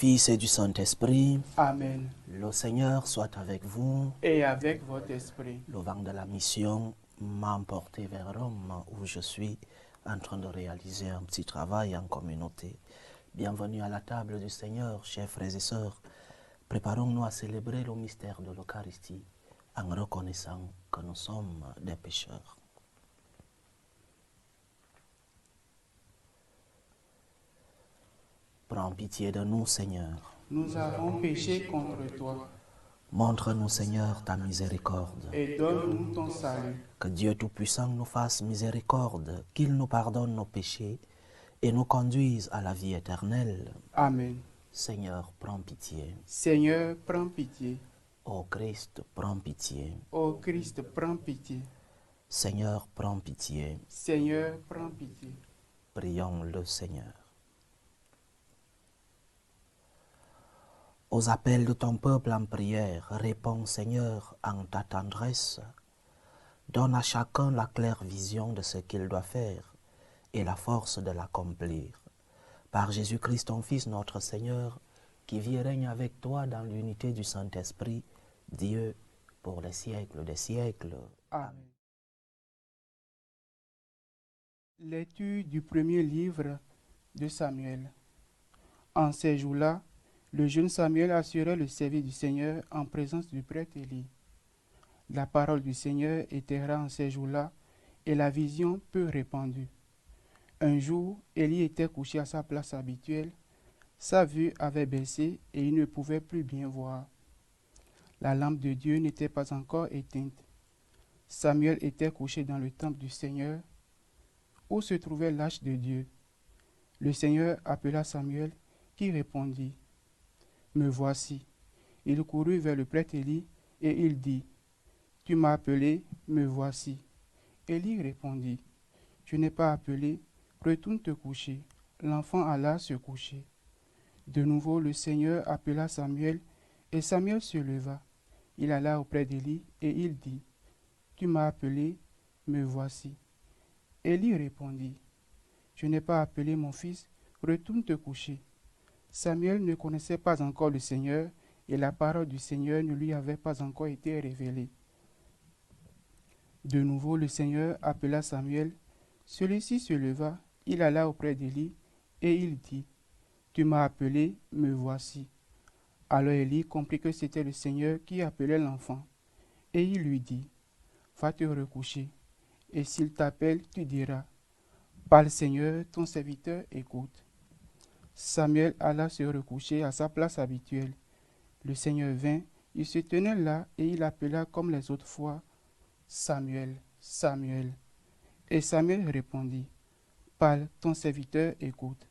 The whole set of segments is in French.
Fils et du Saint-Esprit. Amen. Le Seigneur soit avec vous. Et avec votre esprit. Le vent de la mission m'a emporté vers Rome, où je suis en train de réaliser un petit travail en communauté. Bienvenue à la table du Seigneur, chers frères et sœurs. Préparons-nous à célébrer le mystère de l'Eucharistie en reconnaissant que nous sommes des pécheurs. Prends pitié de nous, Seigneur. Nous avons péché contre toi. Montre-nous, Seigneur, ta miséricorde. Et donne-nous ton salut. Que Dieu Tout-Puissant nous fasse miséricorde, qu'il nous pardonne nos péchés et nous conduise à la vie éternelle. Amen. Seigneur, prends pitié. Seigneur, prends pitié. Ô Christ, prends pitié. Ô Christ, prends pitié. Seigneur, prends pitié. Seigneur, prends pitié. Prions le Seigneur. Aux appels de ton peuple en prière, réponds, Seigneur, en ta tendresse. Donne à chacun la claire vision de ce qu'il doit faire et la force de l'accomplir. Par Jésus-Christ, ton Fils, notre Seigneur, qui vit et règne avec toi dans l'unité du Saint-Esprit, Dieu, pour les siècles des siècles. Amen. Lecture du premier livre de Samuel. En ces jours-là, le jeune Samuel assurait le service du Seigneur en présence du prêtre Élie. La parole du Seigneur était rare en ces jours-là et la vision peu répandue. Un jour, Élie était couché à sa place habituelle. Sa vue avait baissé et il ne pouvait plus bien voir. La lampe de Dieu n'était pas encore éteinte. Samuel était couché dans le temple du Seigneur, où se trouvait l'arche de Dieu. Le Seigneur appela Samuel, qui répondit, « Me voici. » Il courut vers le prêtre Élie et il dit, « Tu m'as appelé, me voici. » Élie répondit, « Je n'ai pas appelé, retourne te coucher. » L'enfant alla se coucher. De nouveau le Seigneur appela Samuel, et Samuel se leva. Il alla auprès d'Élie et il dit, « Tu m'as appelé, me voici. » Élie répondit, « Je n'ai pas appelé mon fils, retourne te coucher. » Samuel ne connaissait pas encore le Seigneur, et la parole du Seigneur ne lui avait pas encore été révélée. De nouveau le Seigneur appela Samuel. Celui-ci se leva, il alla auprès d'Élie, et il dit, « Tu m'as appelé, me voici. » Alors Élie comprit que c'était le Seigneur qui appelait l'enfant, et il lui dit, « Va te recoucher, et s'il t'appelle, tu diras, « Parle Seigneur, ton serviteur écoute. » Samuel alla se recoucher à sa place habituelle. Le Seigneur vint, il se tenait là et il appela comme les autres fois, « Samuel, Samuel. » Et Samuel répondit, « Parle, ton serviteur écoute. »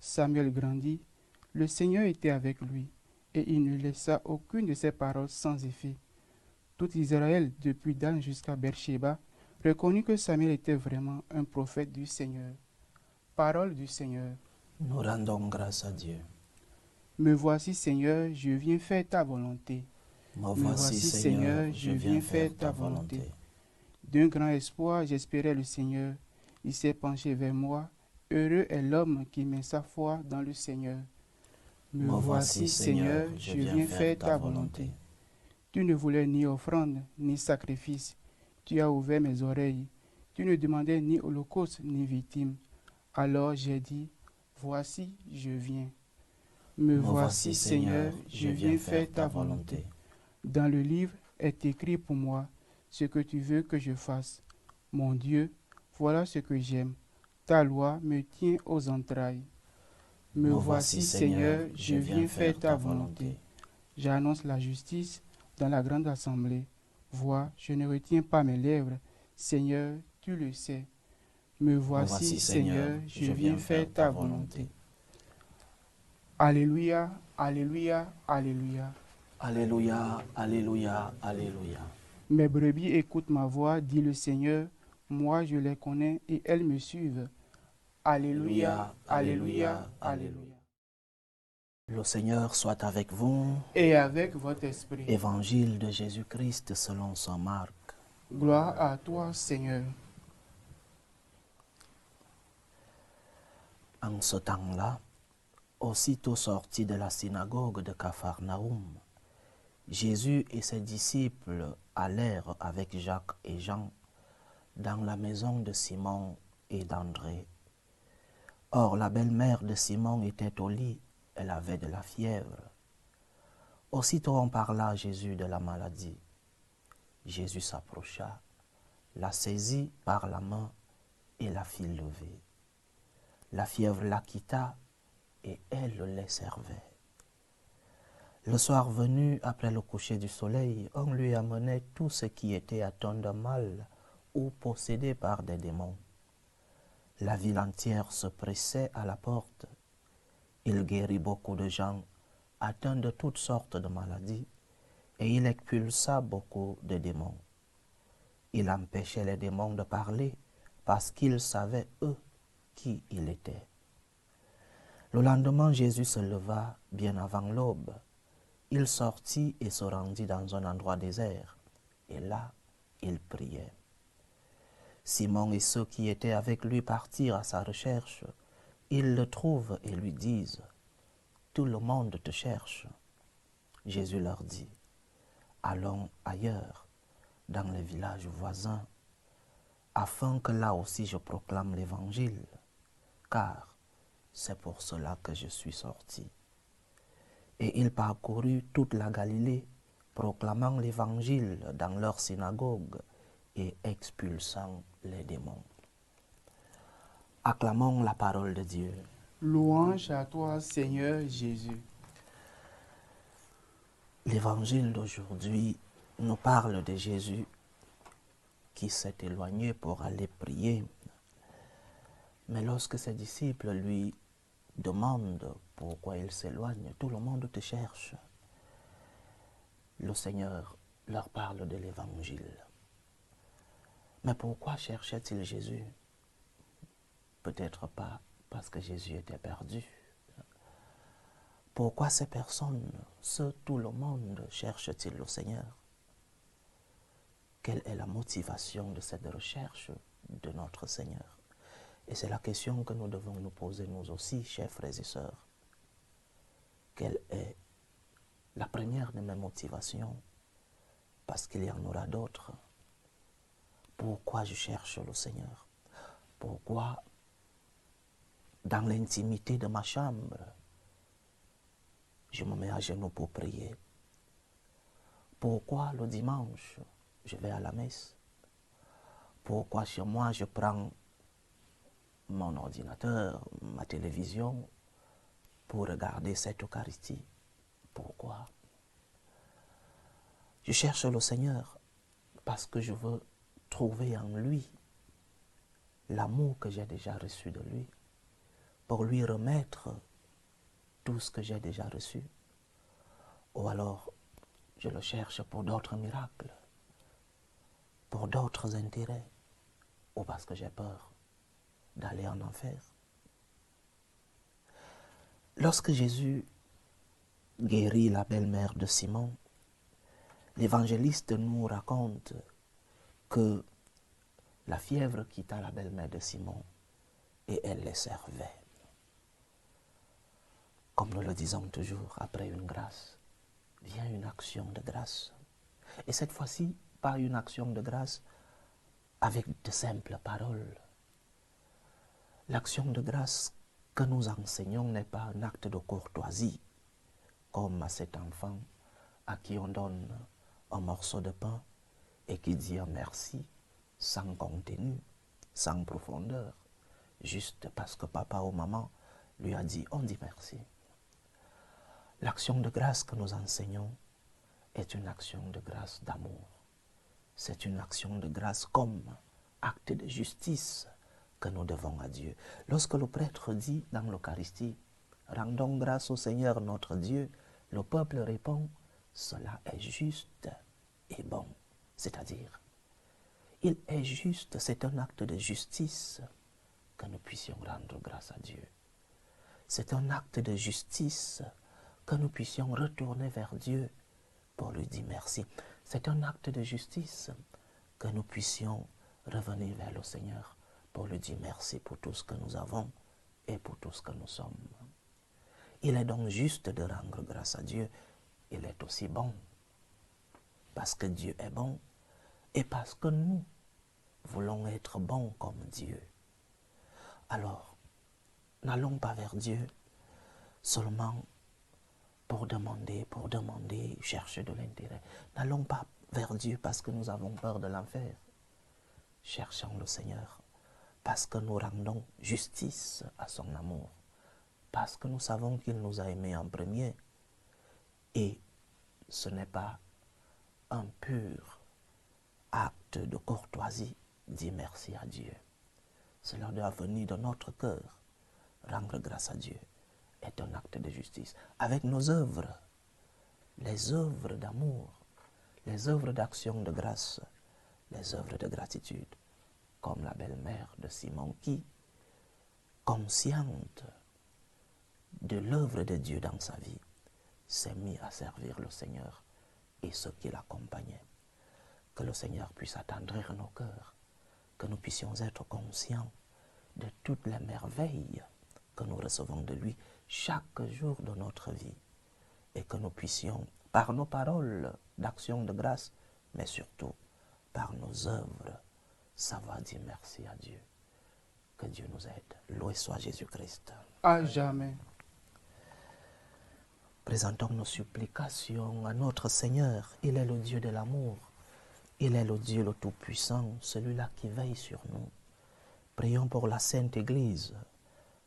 Samuel grandit, le Seigneur était avec lui, et il ne laissa aucune de ses paroles sans effet. Tout Israël, depuis Dan jusqu'à Beersheba, reconnut que Samuel était vraiment un prophète du Seigneur. Parole du Seigneur. Nous rendons grâce à Dieu. Me voici, Seigneur, je viens faire ta volonté. Me voici, Seigneur, je viens faire ta volonté. D'un grand espoir, j'espérais le Seigneur. Il s'est penché vers moi. Heureux est l'homme qui met sa foi dans le Seigneur. Me voici, Seigneur, je viens faire ta volonté. Tu ne voulais ni offrande, ni sacrifice. Tu as ouvert mes oreilles. Tu ne demandais ni holocauste, ni victime. Alors j'ai dit, voici, je viens. Me voici, Seigneur, je viens faire ta volonté. Dans le livre est écrit pour moi ce que tu veux que je fasse. Mon Dieu, voilà ce que j'aime. Ta loi me tient aux entrailles. Me voici, Seigneur, je viens faire ta volonté. J'annonce la justice dans la grande assemblée. Vois, je ne retiens pas mes lèvres. Seigneur, tu le sais. Me voici, Seigneur, je viens faire ta volonté. Alléluia, alléluia, alléluia. Alléluia, alléluia, alléluia. Mes brebis écoutent ma voix, dit le Seigneur. Moi, je les connais et elles me suivent. Alléluia, alléluia, alléluia. Le Seigneur soit avec vous. Et avec votre esprit. Évangile de Jésus-Christ selon saint Marc. Gloire à toi, Seigneur. En ce temps-là, Aussitôt sorti de la synagogue de Capharnaüm, Jésus et ses disciples allèrent avec Jacques et Jean dans la maison de Simon et d'André. Or, la belle-mère de Simon était au lit, elle avait de la fièvre. Aussitôt on parla à Jésus de la maladie. Jésus s'approcha, la saisit par la main et la fit lever. La fièvre la quitta et elle les servait. Le soir venu, après le coucher du soleil, on lui amenait tout ce qui était atteint de mal ou possédé par des démons. La ville entière se pressait à la porte. Il guérit beaucoup de gens atteints de toutes sortes de maladies et il expulsa beaucoup de démons. Il empêchait les démons de parler parce qu'ils savaient, eux, qui il était. Le lendemain, Jésus se leva bien avant l'aube. Il sortit et se rendit dans un endroit désert. Et là, il priait. Simon et ceux qui étaient avec lui partirent à sa recherche. Ils le trouvent et lui disent, « Tout le monde te cherche. » Jésus leur dit, « Allons ailleurs, dans les villages voisins, afin que là aussi je proclame l'Évangile, car c'est pour cela que je suis sorti. » Et il parcourut toute la Galilée, proclamant l'Évangile dans leur synagogue et expulsant les démons. Acclamons la parole de Dieu. Louange à toi, Seigneur Jésus. L'Évangile d'aujourd'hui nous parle de Jésus qui s'est éloigné pour aller prier. Mais lorsque ses disciples lui demandent pourquoi il s'éloigne, tout le monde te cherche. Le Seigneur leur parle de l'Évangile. Mais pourquoi cherchait-il Jésus? Peut-être pas parce que Jésus était perdu. Pourquoi ces personnes, tout le monde, cherche-t-il le Seigneur? Quelle est la motivation de cette recherche de notre Seigneur? Et c'est la question que nous devons nous poser nous aussi, chers frères et sœurs. Quelle est la première de mes motivations? Parce qu'il y en aura d'autres. Pourquoi je cherche le Seigneur? Pourquoi, dans l'intimité de ma chambre, je me mets à genoux pour prier? Pourquoi le dimanche, je vais à la messe? Pourquoi chez moi, je prends mon ordinateur, ma télévision, pour regarder cette Eucharistie? Pourquoi? Je cherche le Seigneur parce que je veux trouver en lui l'amour que j'ai déjà reçu de lui, pour lui remettre tout ce que j'ai déjà reçu. Ou alors, je le cherche pour d'autres miracles, pour d'autres intérêts, ou parce que j'ai peur d'aller en enfer. Lorsque Jésus guérit la belle-mère de Simon, l'évangéliste nous raconte que la fièvre quitta la belle-mère de Simon et elle les servait. Comme nous le disons toujours, après une grâce, vient une action de grâce. Et cette fois-ci, pas une action de grâce avec de simples paroles. L'action de grâce que nous enseignons n'est pas un acte de courtoisie, comme à cet enfant à qui on donne un morceau de pain et qui dit un merci sans contenu, sans profondeur, juste parce que papa ou maman lui a dit, on dit merci. L'action de grâce que nous enseignons est une action de grâce d'amour. C'est une action de grâce comme acte de justice que nous devons à Dieu. Lorsque le prêtre dit dans l'Eucharistie, rendons grâce au Seigneur notre Dieu, le peuple répond, cela est juste et bon. C'est-à-dire, il est juste, c'est un acte de justice que nous puissions rendre grâce à Dieu. C'est un acte de justice que nous puissions retourner vers Dieu pour lui dire merci. C'est un acte de justice que nous puissions revenir vers le Seigneur pour lui dire merci pour tout ce que nous avons et pour tout ce que nous sommes. Il est donc juste de rendre grâce à Dieu. Il est aussi bon. Parce que Dieu est bon et parce que nous voulons être bons comme Dieu. Alors, n'allons pas vers Dieu seulement pour demander, chercher de l'intérêt. N'allons pas vers Dieu parce que nous avons peur de l'enfer. Cherchons le Seigneur parce que nous rendons justice à son amour. Parce que nous savons qu'il nous a aimés en premier. Et ce n'est pas un pur acte de courtoisie, dit merci à Dieu. Cela doit venir de notre cœur. Rendre grâce à Dieu est un acte de justice. Avec nos œuvres, les œuvres d'amour, les œuvres d'action de grâce, les œuvres de gratitude, comme la belle-mère de Simon qui, consciente de l'œuvre de Dieu dans sa vie, s'est mise à servir le Seigneur et ceux qui l'accompagnaient. Que le Seigneur puisse attendrir nos cœurs, que nous puissions être conscients de toutes les merveilles que nous recevons de lui chaque jour de notre vie et que nous puissions, par nos paroles d'action de grâce, mais surtout par nos œuvres, savoir dire merci à Dieu. Que Dieu nous aide. Loué soit Jésus-Christ. À jamais. Présentons nos supplications à notre Seigneur. Il est le Dieu de l'amour. Il est le Dieu le Tout-Puissant, celui-là qui veille sur nous. Prions pour la Sainte Église,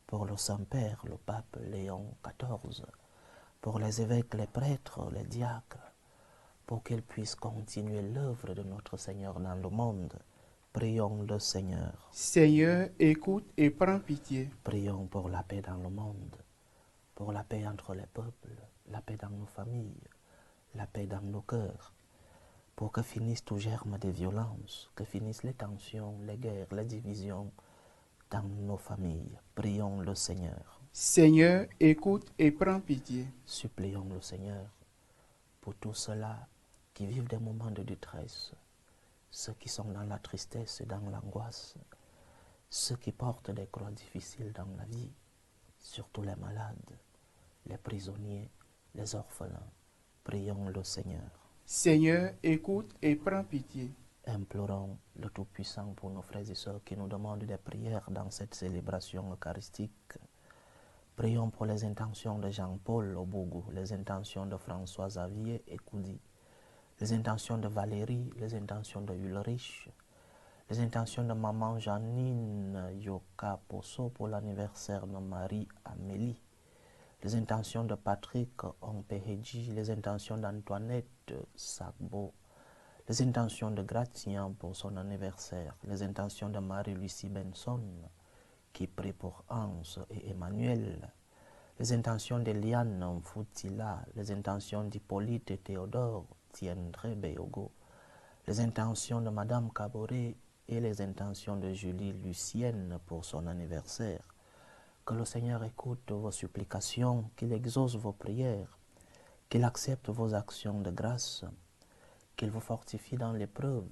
pour le Saint-Père, le Pape Léon XIV, pour les évêques, les prêtres, les diacres, pour qu'ils puissent continuer l'œuvre de notre Seigneur dans le monde. Prions le Seigneur. Seigneur, écoute et prends pitié. Prions pour la paix dans le monde, pour la paix entre les peuples, la paix dans nos familles, la paix dans nos cœurs, pour que finisse tout germe de violence, que finissent les tensions, les guerres, les divisions dans nos familles. Prions le Seigneur. Seigneur, écoute et prends pitié. Supplions le Seigneur pour tous ceux-là qui vivent des moments de détresse, ceux qui sont dans la tristesse et dans l'angoisse, ceux qui portent des croix difficiles dans la vie, surtout les malades, les prisonniers, les orphelins. Prions le Seigneur. Seigneur, écoute et prends pitié. Implorons le Tout-Puissant pour nos frères et sœurs qui nous demandent des prières dans cette célébration eucharistique. Prions pour les intentions de Jean-Paul Obougou, les intentions de François Xavier Ekoudi, les intentions de Valérie, les intentions de Ulrich, les intentions de maman Janine Yoka Posso pour l'anniversaire de Marie-Amélie, les intentions de Patrick Ompeheji, les intentions d'Antoinette Sagbo, les intentions de Gratien pour son anniversaire, les intentions de Marie-Lucie Benson, qui prie pour Hans et Emmanuel, les intentions d'Eliane Foutila, les intentions d'Hippolyte et Théodore Tiendre Beyogo, les intentions de Madame Caboret et les intentions de Julie Lucienne pour son anniversaire. Que le Seigneur écoute vos supplications, qu'il exauce vos prières, qu'il accepte vos actions de grâce, qu'il vous fortifie dans l'épreuve,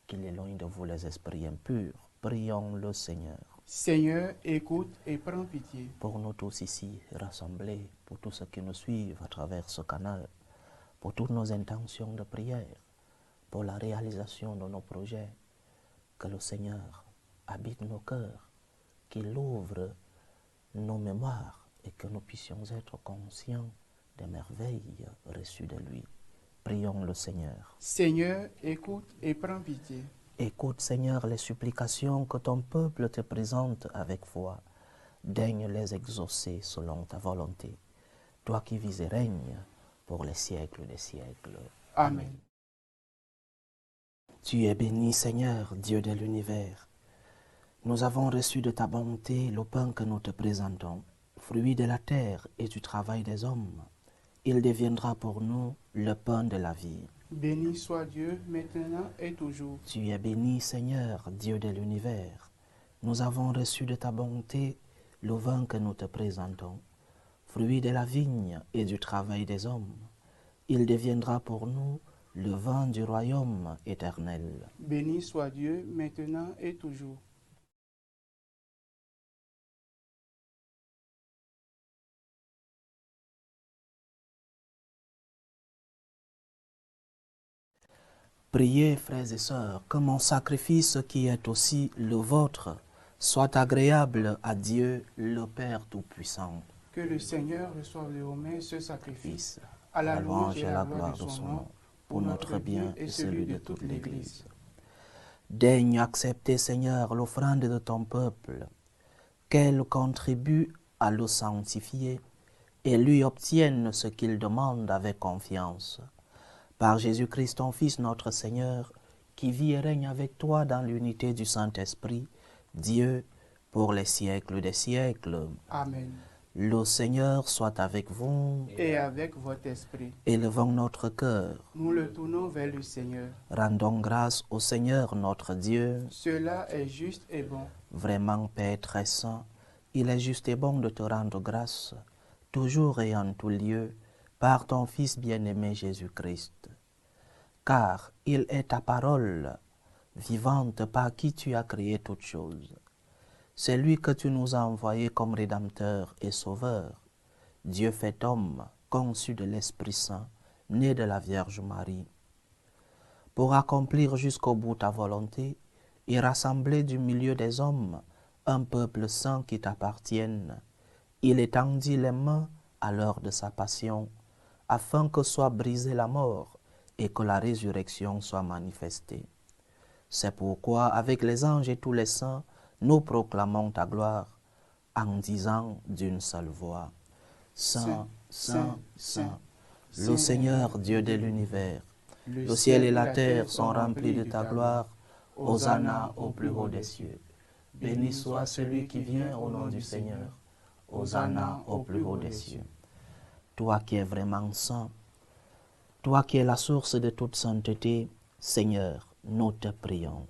qu'il éloigne de vous les esprits impurs. Prions le Seigneur. Seigneur, écoute et prends pitié. Pour nous tous ici rassemblés, pour tous ceux qui nous suivent à travers ce canal, pour toutes nos intentions de prière, pour la réalisation de nos projets, que le Seigneur habite nos cœurs, qu'il ouvre nos mémoires et que nous puissions être conscients des merveilles reçues de lui. Prions le Seigneur. Seigneur, écoute et prends pitié. Écoute, Seigneur, les supplications que ton peuple te présente avec foi. Daigne les exaucer selon ta volonté. Toi qui vis et règnes pour les siècles des siècles. Amen. Tu es béni, Seigneur, Dieu de l'univers. Nous avons reçu de ta bonté le pain que nous te présentons, fruit de la terre et du travail des hommes. Il deviendra pour nous le pain de la vie. Béni soit Dieu, maintenant et toujours. Tu es béni, Seigneur, Dieu de l'univers. Nous avons reçu de ta bonté le vin que nous te présentons, fruit de la vigne et du travail des hommes. Il deviendra pour nous le vin du royaume éternel. Béni soit Dieu, maintenant et toujours. Priez, frères et sœurs, que mon sacrifice qui est aussi le vôtre soit agréable à Dieu, le Père Tout-Puissant. Que le Seigneur reçoive de vos mains ce sacrifice, Fils, à la la louange louange et et à la la gloire de son nom, pour notre bien et et celui celui de de toute toute l'Église. l'Église. Daigne accepter, Seigneur, l'offrande de ton peuple, qu'elle contribue à le sanctifier et lui obtienne ce qu'il demande avec confiance. Par Jésus-Christ, ton Fils, notre Seigneur, qui vit et règne avec toi dans l'unité du Saint-Esprit, Dieu, pour les siècles des siècles. Amen. Le Seigneur soit avec vous. Et avec votre esprit, Élevons notre cœur. nous le tournons vers le Seigneur. Rendons grâce au Seigneur notre Dieu. Cela est juste et bon. Vraiment, Père très saint, il est juste et bon de te rendre grâce, toujours et en tout lieu, par ton Fils bien-aimé Jésus-Christ. Car il est ta parole vivante par qui tu as créé toutes choses. C'est lui que tu nous as envoyé comme Rédempteur et Sauveur, Dieu fait homme, conçu de l'Esprit Saint, né de la Vierge Marie, pour accomplir jusqu'au bout ta volonté et rassembler du milieu des hommes un peuple saint qui t'appartienne. Il étendit les mains à l'heure de sa passion, afin que soit brisée la mort et que la résurrection soit manifestée. C'est pourquoi, avec les anges et tous les saints, nous proclamons ta gloire, en disant d'une seule voix, Saint, Saint, Saint, le Seigneur Dieu de l'univers, le ciel et la terre sont remplis de ta gloire. Hosanna au plus haut des cieux. Béni soit celui qui vient au nom du Seigneur. Hosanna au plus haut des cieux. Toi qui es vraiment saint, toi qui es la source de toute sainteté, Seigneur, nous te prions.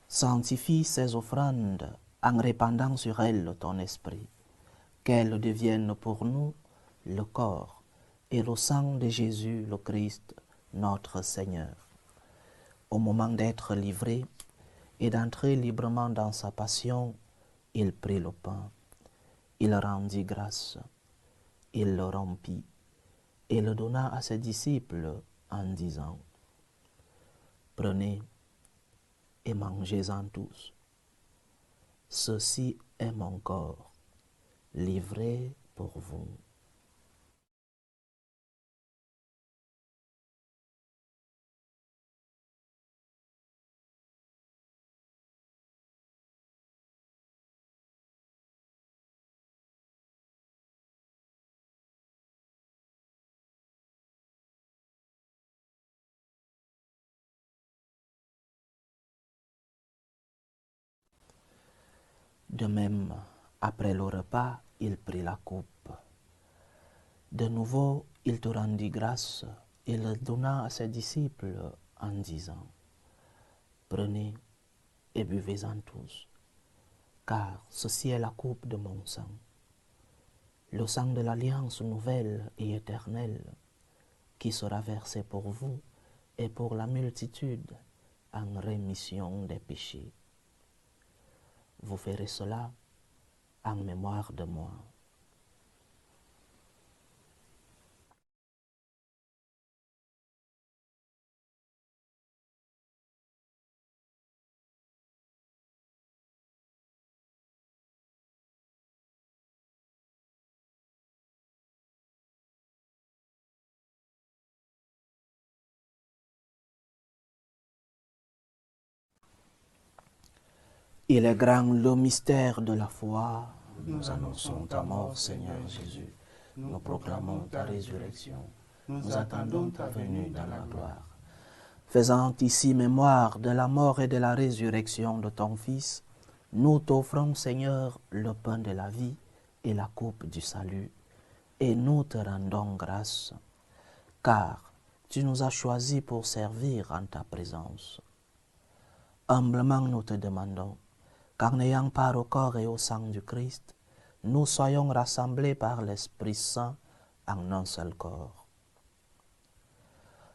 Sanctifie ces offrandes en répandant sur elles ton esprit, qu'elles deviennent pour nous le corps et le sang de Jésus le Christ, notre Seigneur. Au moment d'être livré et d'entrer librement dans sa passion, il prit le pain, il rendit grâce, il le rompit et le donna à ses disciples en disant, prenez et mangez-en tous. Ceci est mon corps, livré pour vous. De même, après le repas, il prit la coupe. De nouveau, il te rendit grâce et le donna à ses disciples en disant, prenez et buvez-en tous, car ceci est la coupe de mon sang, le sang de l'alliance nouvelle et éternelle, qui sera versé pour vous et pour la multitude en rémission des péchés. Vous ferez cela en mémoire de moi. Il est grand le mystère de la foi. Nous annonçons ta mort, Seigneur Jésus. Nous proclamons ta résurrection. Nous attendons ta venue dans la gloire. Faisant ici mémoire de la mort et de la résurrection de ton Fils, nous t'offrons, Seigneur, le pain de la vie et la coupe du salut, et nous te rendons grâce, car tu nous as choisis pour servir en ta présence. Humblement nous te demandons, qu'en ayant part au corps et au sang du Christ, nous soyons rassemblés par l'Esprit Saint en un seul corps.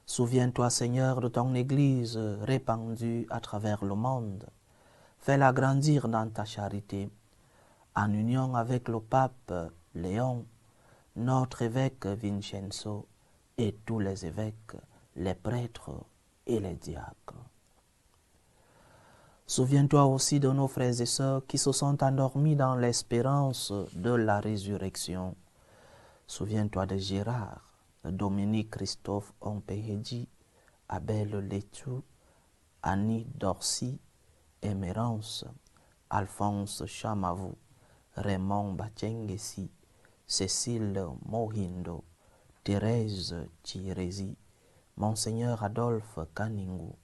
Souviens-toi, Seigneur, de ton Église répandue à travers le monde. Fais-la grandir dans ta charité, en union avec le pape Léon, notre évêque Vincenzo et tous les évêques, les prêtres et les diacres. Souviens-toi aussi de nos frères et sœurs qui se sont endormis dans l'espérance de la résurrection. Souviens-toi de Gérard, de Dominique Christophe Ompehedji, Abel Letou, Annie Dorcy, Émérance, Alphonse Chamavou, Raymond Bachengesi, Cécile Mohindo, Thérèse Chirezi, Monseigneur Adolphe Kaningou,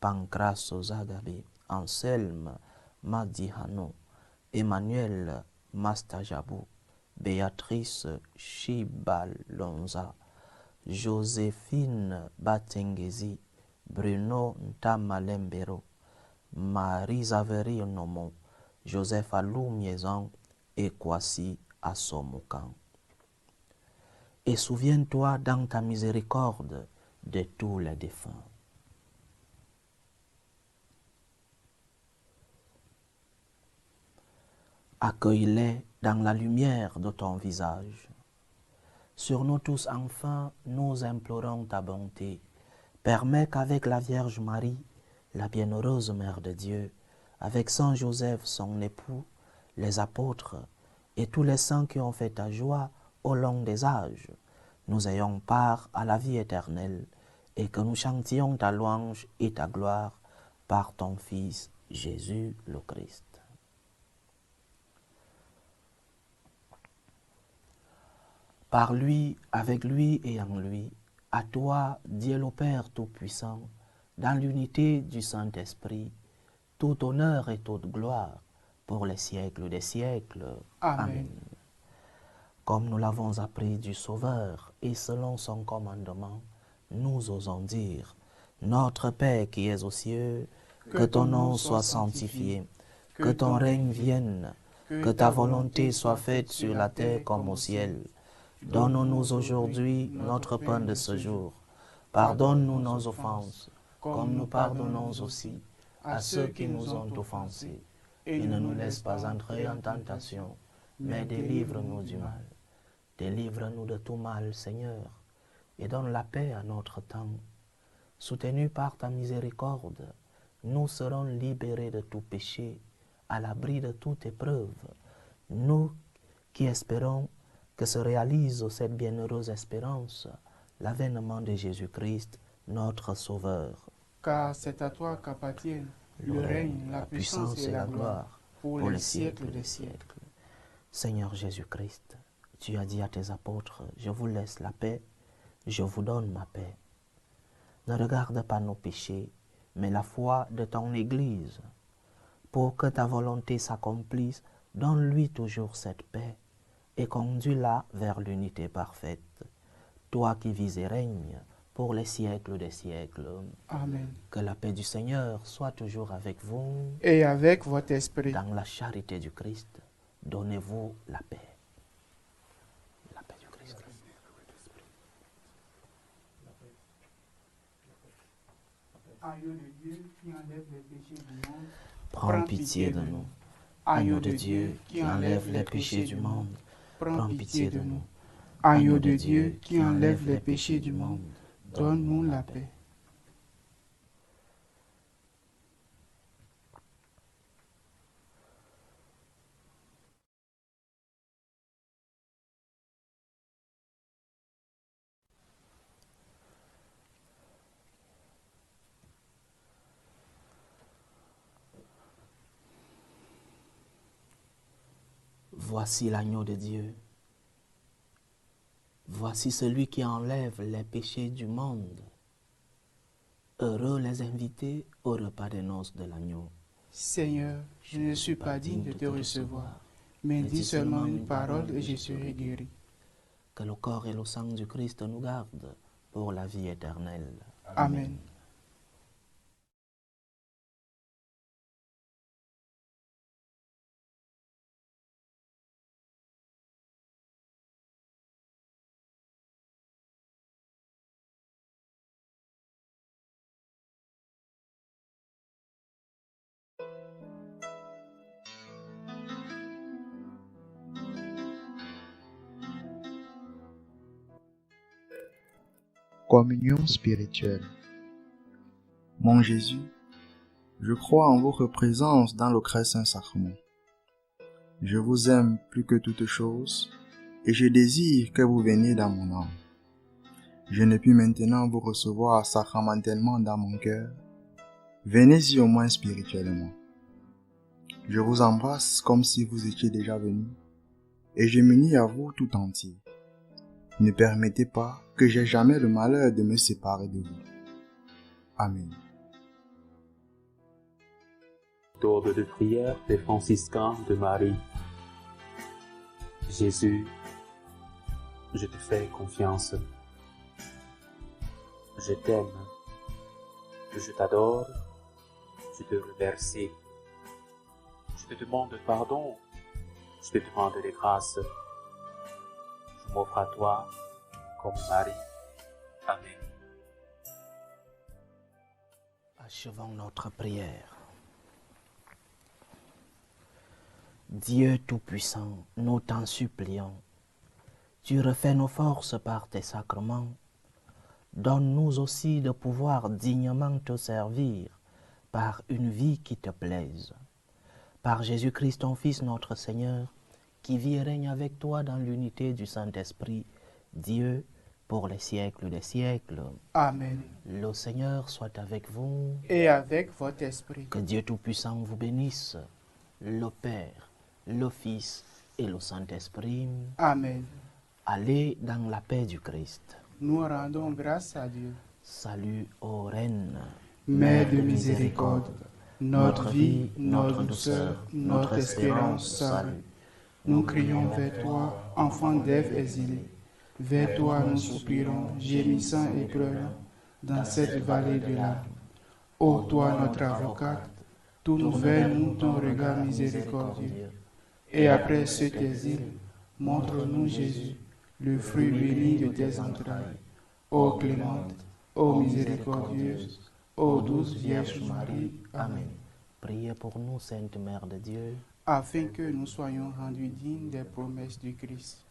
Pancras Zagabe, Anselme Madihano, Emmanuel Mastajabou, Béatrice Chibalonza, Joséphine Batengezi, Bruno Ntamalembero, Marie-Zaverie Nomon, Joseph Alou Miezan et Kwasi Assomukan. Et souviens-toi dans ta miséricorde de tous les défunts. Accueille-les dans la lumière de ton visage. Sur nous tous enfin, nous implorons ta bonté. Permets qu'avec la Vierge Marie, la bienheureuse Mère de Dieu, avec Saint Joseph, son époux, les apôtres et tous les saints qui ont fait ta joie au long des âges, nous ayons part à la vie éternelle et que nous chantions ta louange et ta gloire par ton Fils Jésus le Christ. Par lui, avec lui et en lui, à toi, Dieu le Père Tout-Puissant, dans l'unité du Saint-Esprit, tout honneur et toute gloire pour les siècles des siècles. Amen. Comme nous l'avons appris du Sauveur et selon son commandement, nous osons dire, Notre Père qui es aux cieux, que ton nom soit sanctifié, que ton règne vienne, que ta volonté soit faite sur la terre comme au ciel. Donne-nous aujourd'hui notre pain de ce jour. Pardonne-nous nos offenses, comme nous pardonnons aussi à ceux qui nous ont offensés. Et ne nous laisse pas entrer en tentation, mais délivre-nous du mal. Délivre-nous de tout mal, Seigneur, et donne la paix à notre temps. Soutenus par ta miséricorde, nous serons libérés de tout péché, à l'abri de toute épreuve. Nous qui espérons que se réalise cette bienheureuse espérance, l'avènement de Jésus-Christ, notre Sauveur. Car c'est à toi qu'appartiennent le règne, la puissance et la gloire pour les siècles des siècles. Seigneur Jésus-Christ, tu as dit à tes apôtres, je vous laisse la paix, je vous donne ma paix. Ne regarde pas nos péchés, mais la foi de ton Église. Pour que ta volonté s'accomplisse, donne-lui toujours cette paix et conduis-la vers l'unité parfaite. Toi qui vis et règnes pour les siècles des siècles. Amen. Que la paix du Seigneur soit toujours avec vous. Et avec votre esprit. Dans la charité du Christ, donnez-vous la paix. La paix du Christ. Agneau de Dieu qui enlève les péchés du monde, Prends pitié de nous. Agneau de Dieu qui enlève les péchés du monde, prends pitié de nous. Agneau de Dieu qui enlève les péchés du monde, donne-nous la paix. Voici l'agneau de Dieu. Voici celui qui enlève les péchés du monde. Heureux les invités au repas des noces de l'agneau. Seigneur, je ne suis pas digne de te recevoir, mais dis seulement une parole et je serai guéri. Que le corps et le sang du Christ nous gardent pour la vie éternelle. Amen. Communion spirituelle. Mon Jésus, je crois en votre présence dans le très saint sacrement. Je vous aime plus que toute chose et je désire que vous veniez dans mon âme. Je ne puis maintenant vous recevoir sacramentellement dans mon cœur. Venez-y au moins spirituellement. Je vous embrasse comme si vous étiez déjà venu et je m'unis à vous tout entier. Ne permettez pas que j'aie jamais le malheur de me séparer de vous. Amen. Ordre de prière des franciscains de Marie. Jésus, je te fais confiance. Je t'aime. Je t'adore. Je te remercie. Je te demande pardon. Je te demande des grâces. Je m'offre à toi comme Marie. Amen. Achevons notre prière. Dieu Tout-Puissant, nous t'en supplions, tu refais nos forces par tes sacrements. Donne-nous aussi de pouvoir dignement te servir par une vie qui te plaise. Par Jésus-Christ, ton Fils, notre Seigneur, qui vit et règne avec toi dans l'unité du Saint-Esprit, Dieu, pour les siècles des siècles. Amen. Le Seigneur soit avec vous. Et avec votre esprit. Que Dieu Tout-Puissant vous bénisse, le Père, le Fils et le Saint-Esprit. Amen. Allez dans la paix du Christ. Nous rendons grâce à Dieu. Salut ô Reine, Mère de miséricorde, notre vie, notre douceur, notre espérance, salut. Nous crions vers toi, enfant d'Ève exilée. Vers toi nous soupirons, gémissant et pleurant, dans cette vallée de larmes. Ô toi notre avocate, tourne vers nous ton regard miséricordieux. Et après cet exil, montre-nous Jésus, le fruit béni de tes entrailles. Ô clémente, ô miséricordieuse, ô douce Vierge Marie. Amen. Priez pour nous, Sainte Mère de Dieu, Afin que nous soyons rendus dignes des promesses du Christ.